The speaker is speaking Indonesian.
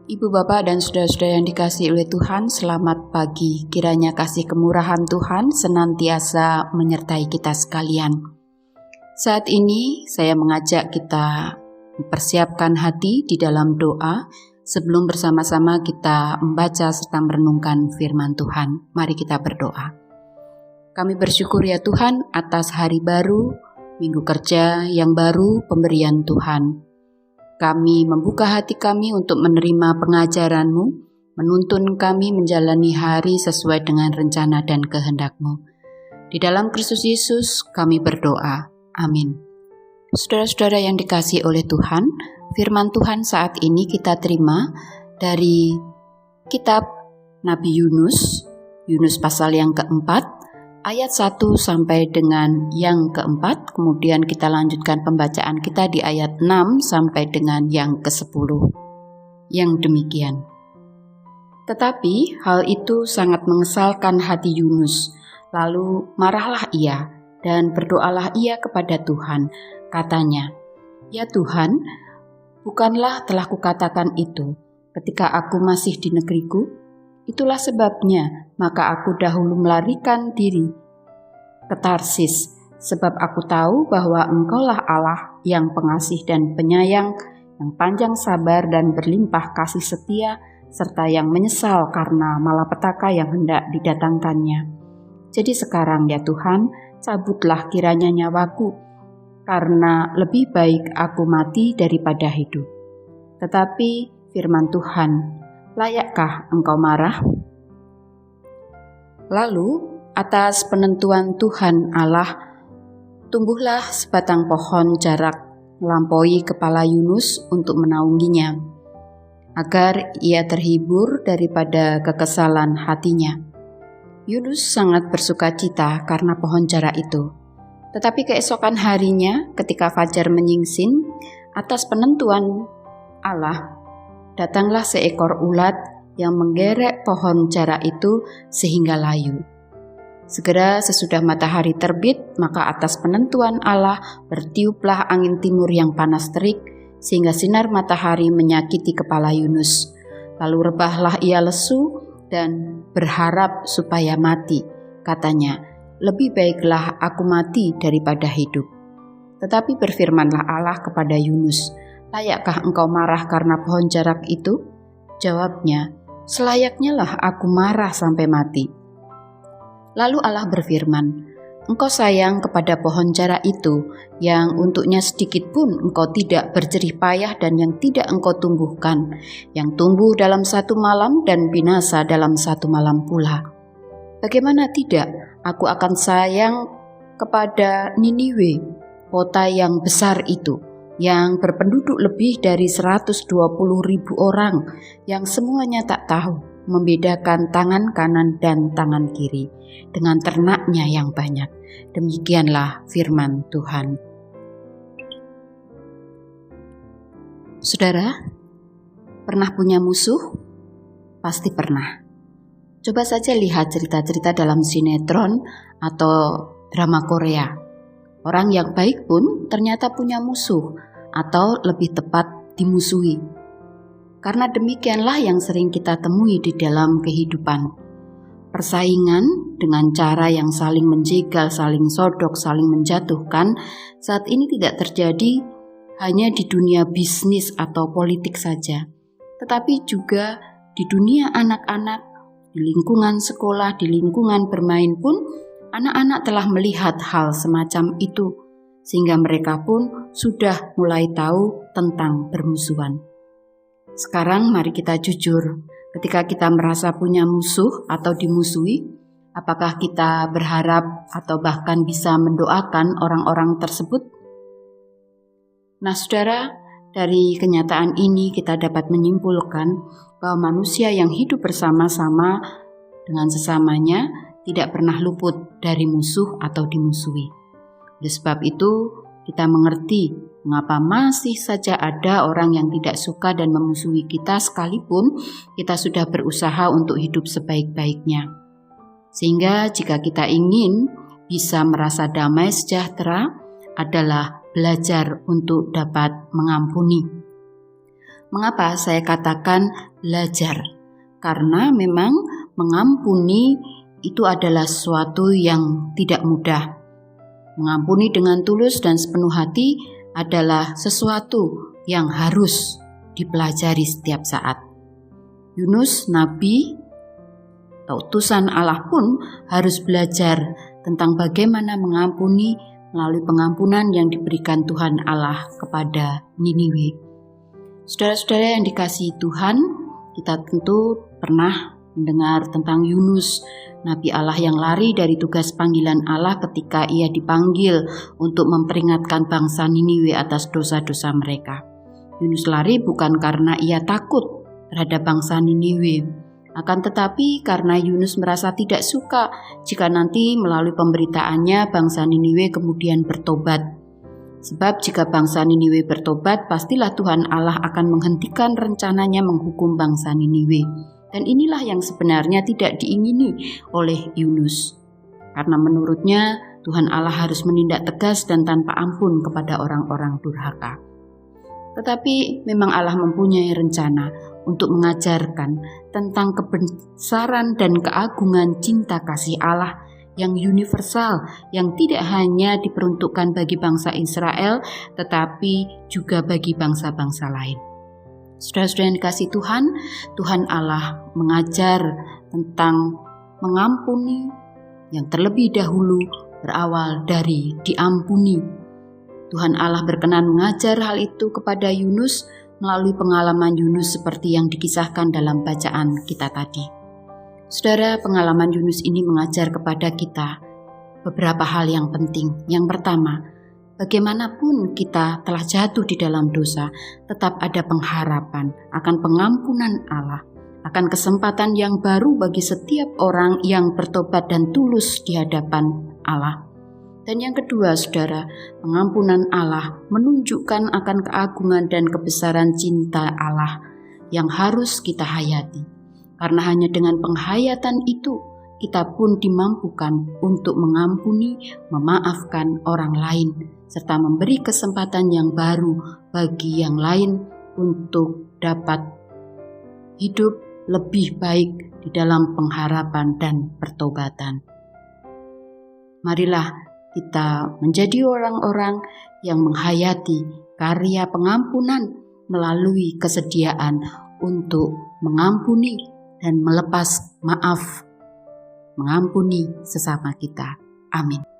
Ibu Bapak dan saudara-saudara yang dikasihi oleh Tuhan, selamat pagi. Kiranya kasih kemurahan Tuhan senantiasa menyertai kita sekalian. Saat ini saya mengajak kita mempersiapkan hati di dalam doa sebelum bersama-sama kita membaca serta merenungkan firman Tuhan. Mari kita berdoa. Kami bersyukur ya Tuhan atas hari baru, minggu kerja yang baru, pemberian Tuhan. Kami membuka hati kami untuk menerima pengajaran-Mu, menuntun kami menjalani hari sesuai dengan rencana dan kehendak-Mu. Di dalam Kristus Yesus kami berdoa. Amin. Saudara-saudara yang dikasihi oleh Tuhan, firman Tuhan saat ini kita terima dari kitab Nabi Yunus pasal yang keempat, ayat 1 sampai dengan yang keempat, kemudian kita lanjutkan pembacaan kita di ayat 6 sampai dengan yang ke-10. Yang demikian. Tetapi hal itu sangat mengesalkan hati Yunus. Lalu marahlah ia dan berdoalah ia kepada Tuhan. Katanya, "Ya Tuhan, bukanlah telah kukatakan itu ketika aku masih di negeriku? Itulah sebabnya maka aku dahulu melarikan diri ke Tarsis, sebab aku tahu bahwa Engkaulah Allah yang pengasih dan penyayang, yang panjang sabar dan berlimpah kasih setia, serta yang menyesal karena malapetaka yang hendak didatangkannya. Jadi sekarang ya Tuhan, cabutlah kiranya nyawaku, karena lebih baik aku mati daripada hidup." Tetapi firman Tuhan, "Layakkah engkau marah?" Lalu atas penentuan Tuhan Allah, tumbuhlah sebatang pohon jarak melampaui kepala Yunus untuk menaunginya, agar ia terhibur daripada kekesalan hatinya. Yunus sangat bersukacita karena pohon jarak itu. Tetapi keesokan harinya, ketika fajar menyingsing, atas penentuan Allah, datanglah seekor ulat yang menggerek pohon jarak itu sehingga layu. Segera sesudah matahari terbit, maka atas penentuan Allah bertiuplah angin timur yang panas terik, sehingga sinar matahari menyakiti kepala Yunus. Lalu rebahlah ia lesu dan berharap supaya mati. Katanya, "Lebih baiklah aku mati daripada hidup." Tetapi berfirmanlah Allah kepada Yunus, "Layakkah engkau marah karena pohon jarak itu?" Jawabnya, "Selayaknya lah aku marah sampai mati." Lalu Allah berfirman, "Engkau sayang kepada pohon jarak itu, yang untuknya sedikit pun engkau tidak berjerih payah dan yang tidak engkau tumbuhkan, yang tumbuh dalam satu malam dan binasa dalam satu malam pula. Bagaimana tidak, aku akan sayang kepada Niniwe, kota yang besar itu, yang berpenduduk lebih dari 120.000 orang, yang semuanya tak tahu membedakan tangan kanan dan tangan kiri, dengan ternaknya yang banyak." Demikianlah firman Tuhan. Saudara, pernah punya musuh? Pasti pernah. Coba saja lihat cerita-cerita dalam sinetron atau drama Korea. Orang yang baik pun ternyata punya musuh, atau lebih tepat dimusuhi. Karena demikianlah yang sering kita temui di dalam kehidupan. Persaingan dengan cara yang saling menjegal, saling sodok, saling menjatuhkan, saat ini tidak terjadi hanya di dunia bisnis atau politik saja, tetapi juga di dunia anak-anak, di lingkungan sekolah, di lingkungan bermain pun, anak-anak telah melihat hal semacam itu, sehingga mereka pun sudah mulai tahu tentang bermusuhan. Sekarang mari kita jujur, ketika kita merasa punya musuh atau dimusuhi, apakah kita berharap atau bahkan bisa mendoakan orang-orang tersebut? Nah saudara, dari kenyataan ini kita dapat menyimpulkan bahwa manusia yang hidup bersama-sama dengan sesamanya tidak pernah luput dari musuh atau dimusuhi. Oleh sebab itu, kita mengerti mengapa masih saja ada orang yang tidak suka dan memusuhi kita sekalipun kita sudah berusaha untuk hidup sebaik-baiknya. Sehingga jika kita ingin bisa merasa damai sejahtera adalah belajar untuk dapat mengampuni. Mengapa saya katakan belajar? Karena memang mengampuni itu adalah sesuatu yang tidak mudah. Mengampuni dengan tulus dan sepenuh hati adalah sesuatu yang harus dipelajari setiap saat. Yunus, nabi atau utusan Allah pun harus belajar tentang bagaimana mengampuni melalui pengampunan yang diberikan Tuhan Allah kepada Niniwe. Saudara-saudara yang dikasihi Tuhan, kita tentu pernah mendengar tentang Yunus, nabi Allah yang lari dari tugas panggilan Allah ketika ia dipanggil untuk memperingatkan bangsa Niniwe atas dosa-dosa mereka. Yunus lari bukan karena ia takut terhadap bangsa Niniwe, akan tetapi karena Yunus merasa tidak suka jika nanti melalui pemberitaannya bangsa Niniwe kemudian bertobat. Sebab jika bangsa Niniwe bertobat, pastilah Tuhan Allah akan menghentikan rencananya menghukum bangsa Niniwe. Dan inilah yang sebenarnya tidak diingini oleh Yunus. Karena menurutnya Tuhan Allah harus menindak tegas dan tanpa ampun kepada orang-orang durhaka. Tetapi memang Allah mempunyai rencana untuk mengajarkan tentang kebesaran dan keagungan cinta kasih Allah yang universal, yang tidak hanya diperuntukkan bagi bangsa Israel, tetapi juga bagi bangsa-bangsa lain. Saudara-saudara yang dikasihi Tuhan, Tuhan Allah mengajar tentang mengampuni yang terlebih dahulu berawal dari diampuni. Tuhan Allah berkenan mengajar hal itu kepada Yunus melalui pengalaman Yunus seperti yang dikisahkan dalam bacaan kita tadi. Saudara, pengalaman Yunus ini mengajar kepada kita beberapa hal yang penting. Yang pertama, bagaimanapun kita telah jatuh di dalam dosa, tetap ada pengharapan akan pengampunan Allah, akan kesempatan yang baru bagi setiap orang yang bertobat dan tulus di hadapan Allah. Dan yang kedua, saudara, pengampunan Allah menunjukkan akan keagungan dan kebesaran cinta Allah yang harus kita hayati. Karena hanya dengan penghayatan itu, kita pun dimampukan untuk mengampuni, memaafkan orang lain, serta memberi kesempatan yang baru bagi yang lain untuk dapat hidup lebih baik di dalam pengharapan dan pertobatan. Marilah kita menjadi orang-orang yang menghayati karya pengampunan melalui kesediaan untuk mengampuni dan melepas maaf, mengampuni sesama kita. Amin.